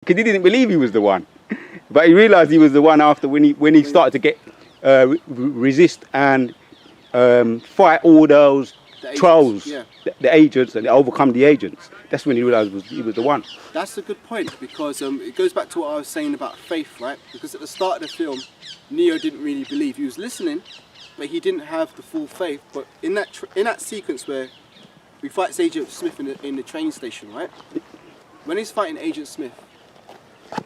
because he didn't believe he was the one. But he realised he was the one after when he started to get resist and fight all those trolls, the agents, and overcome the agents. That's when he realised he was the one. That's a good point, because it goes back to what I was saying about faith, right? Because at the start of the film, Neo didn't really believe. He was listening, but he didn't have the full faith. But in that sequence where he fights Agent Smith in the train station, right? When he's fighting Agent Smith,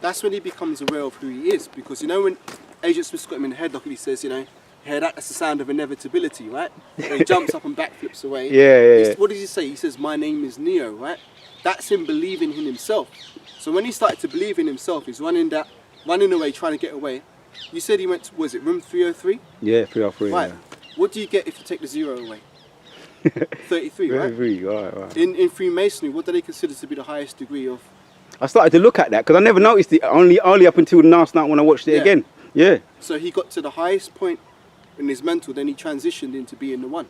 that's when he becomes aware of who he is. Because you know when Agent Smith's got him in the headlock and he says, you know, "Hey, that's the sound of inevitability," right? And he jumps up and backflips away. Yeah. What does he say? He says, "My name is Neo," right? That's him believing in himself. So when he started to believe in himself, he's running away, trying to get away. You said he went to, was it room 303? Yeah, 303. Right. Yeah. What do you get if you take the 0 away? 33, right? 33, right. In Freemasonry, what do they consider to be the highest degree of? I started to look at that because I never noticed it only up until last night when I watched it again. Yeah. So he got to the highest point in his mental, then he transitioned into being the one.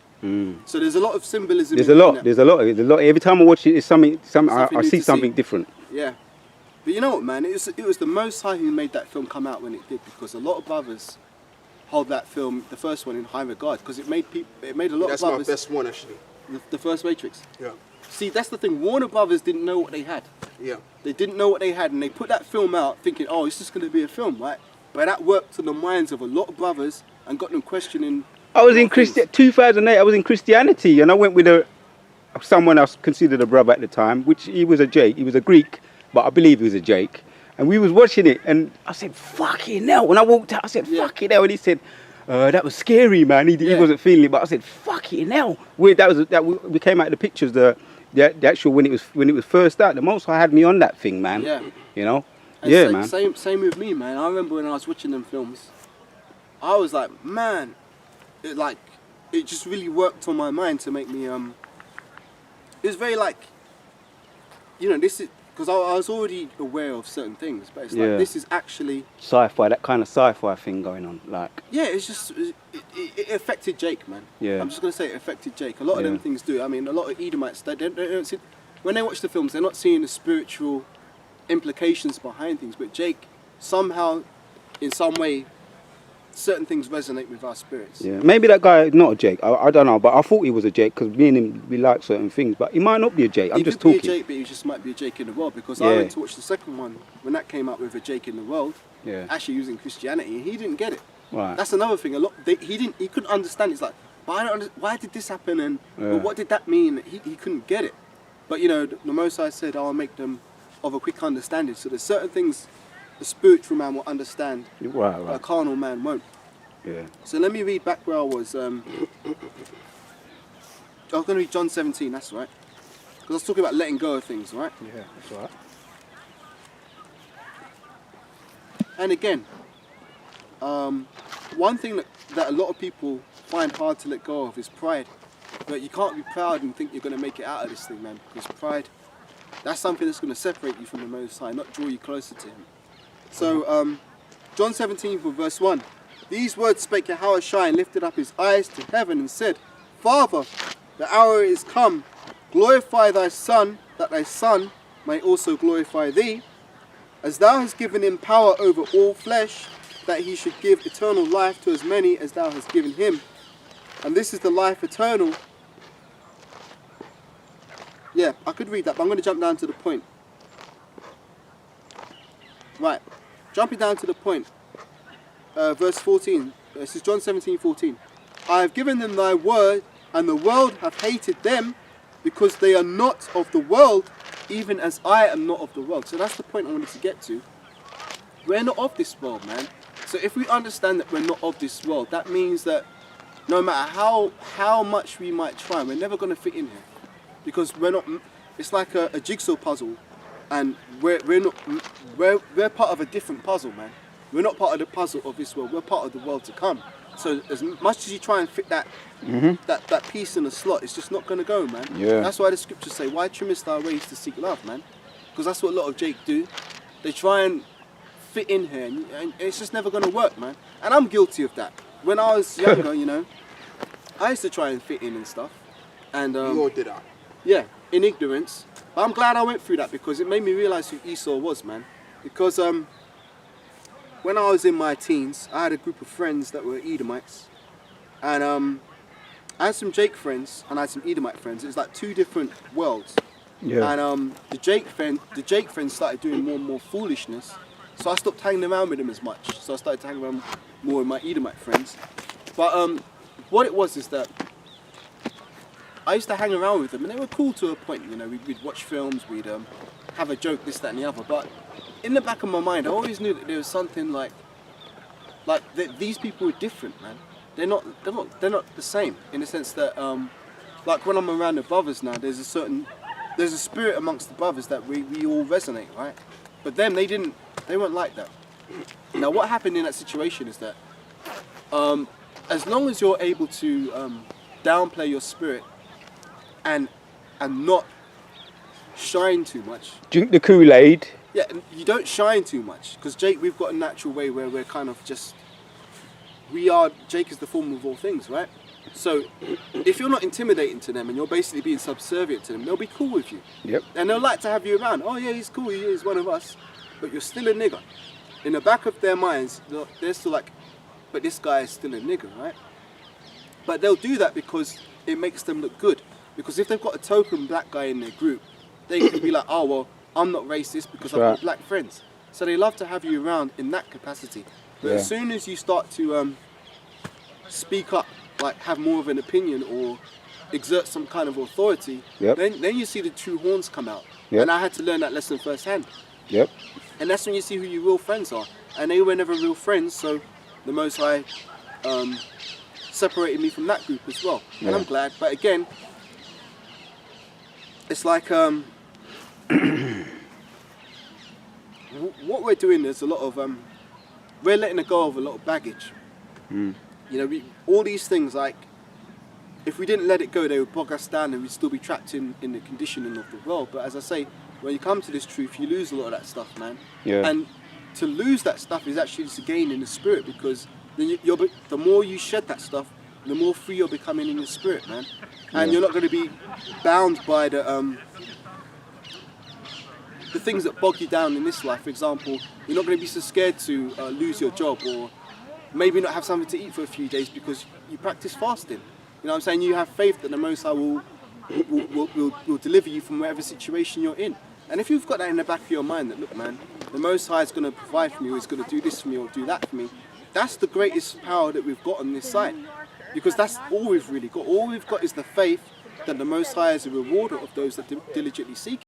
So there's a lot of symbolism. There's a lot. Every time I watch it, it's something I see something different. Yeah. But you know what, man? It was the Most High who made that film come out when it did, because a lot of brothers hold that film, the first one, in high regard, because it made a lot of brothers. That's my best one, actually. The first Matrix. Yeah. See, that's the thing. Warner Brothers didn't know what they had. Yeah. They didn't know what they had, and they put that film out thinking, oh, it's just going to be a film, right? But that worked to the minds of a lot of brothers and got them questioning. I was in 2008. I was in Christianity, and I went with someone else considered a brother at the time, which he was a Jake. He was a Greek, but I believe he was a Jake. And we was watching it, and I said, "Fucking hell!" When I walked out, I said, "Fucking hell!" And he said, "That was scary, man." He wasn't feeling it, but I said, "Fucking hell!" We came out of the pictures, the actual when it was first out. The Most High had me on that thing, man. Yeah. You know. And man. Same with me, man. I remember when I was watching them films, I was like, man, it just really worked on my mind to make me it was very like, you know, this is because I was already aware of certain things, but it's like this is actually sci-fi, that kind of sci-fi thing going on, like. Yeah, it's just it affected Jake, man. Yeah. I'm just gonna say it affected Jake. A lot of them things do. I mean, a lot of Edomites they don't see, when they watch the films, they're not seeing the spiritual implications behind things, but Jake somehow, in some way, certain things resonate with our spirits. Yeah, maybe that guy is not a Jake. I don't know, but I thought he was a Jake because me and him, we like certain things, but he might not be a Jake. I'm just talking. He could be a Jake, but he just might be a Jake in the world, because I went to watch the second one when that came out with a Jake in the world, actually using Christianity, and he didn't get it. Right. That's another thing. He couldn't understand. It's like, why did this happen, and but what did that mean? He couldn't get it. But you know, the Most High said, "I'll make them of a quick understanding." So there's certain things the spiritual man will understand, a carnal man won't. Yeah. So let me read back where I was. I was going to read John 17, that's right. Because I was talking about letting go of things, right? Yeah, that's right. And again, one thing that a lot of people find hard to let go of is pride. But you can't be proud and think you're going to make it out of this thing, man. Because pride, that's something that's going to separate you from the Most High, not draw you closer to Him. So, John 17 from verse 1. These words spake Yahushua and lifted up his eyes to heaven and said, Father, the hour is come. Glorify thy Son, that thy Son may also glorify thee, as thou hast given him power over all flesh, that he should give eternal life to as many as thou hast given him. And this is the life eternal. Yeah, I could read that, but I'm going to jump down to the point. Right, jumping down to the point. Verse 14, this is John 17:14. I have given them thy word, and the world hath hated them, because they are not of the world, even as I am not of the world. So that's the point I wanted to get to. We're not of this world, man. So if we understand that we're not of this world, that means that no matter how much we might try, we're never going to fit in here. Because we're not, it's like a jigsaw puzzle, and we're part of a different puzzle, man. We're not part of the puzzle of this world, we're part of the world to come. So as much as you try and fit that piece in a slot, it's just not going to go, man. Yeah. That's why the scriptures say, why trimmest thou ways to seek love, man? Because that's what a lot of Jake do. They try and fit in here, and it's just never going to work, man. And I'm guilty of that. When I was younger, you know, I used to try and fit in and stuff. And you all did that. Yeah, in ignorance. But I'm glad I went through that, because it made me realise who Esau was, man. Because when I was in my teens, I had a group of friends that were Edomites, and I had some Jake friends and I had some Edomite friends. It was like two different worlds. Yeah. And the Jake friends started doing more and more foolishness, so I stopped hanging around with them as much. So I started to hang around more with my Edomite friends. But what it was is that I used to hang around with them, and they were cool to a point. You know, we'd watch films, we'd have a joke, this, that, and the other. But in the back of my mind, I always knew that there was something like these people were different, man. They're not the same in the sense that like when I'm around the brothers now, there's a spirit amongst the brothers that we all resonate, right? But them, they weren't like that. Now what happened in that situation is that as long as you're able to downplay your spirit and not shine too much. Drink the Kool-Aid. Yeah, you don't shine too much, because Jake, we've got a natural way where we're kind of just, Jake is the form of all things, right? So if you're not intimidating to them and you're basically being subservient to them, they'll be cool with you. Yep. And they'll like to have you around. Oh yeah, he's cool, he's one of us. But you're still a nigger. In the back of their minds, they're still like, but this guy is still a nigger, right? But they'll do that because it makes them look good. Because if they've got a token black guy in their group, they can be like, oh well, I'm not racist because I've got black friends. So they love to have you around in that capacity. But as soon as you start to speak up, like have more of an opinion or exert some kind of authority, then you see the true horns come out. And I had to learn that lesson firsthand. Yep. And that's when you see who your real friends are. And they were never real friends, so the Most High separated me from that group as well. And I'm glad. But again, it's like what we're doing, there's a lot of we're letting go of a lot of baggage. You know, all these things, like if we didn't let it go, they would bog us down and we'd still be trapped in the conditioning of the world. But as I say, when you come to this truth, you lose a lot of that stuff, man. And to lose that stuff is actually just a gain in the spirit, because then the more you shed that stuff, the more free you're becoming in the spirit, man. And you're not going to be bound by the things that bog you down in this life. For example, you're not going to be so scared to lose your job, or maybe not have something to eat for a few days because you practice fasting. You know what I'm saying? You have faith that the Most High will deliver you from whatever situation you're in. And if you've got that in the back of your mind that, look man, the Most High is going to provide for me, or he's going to do this for me or do that for me, that's the greatest power that we've got on this side. Because that's all we've really got. All we've got is the faith that the Most High is a rewarder of those that diligently seek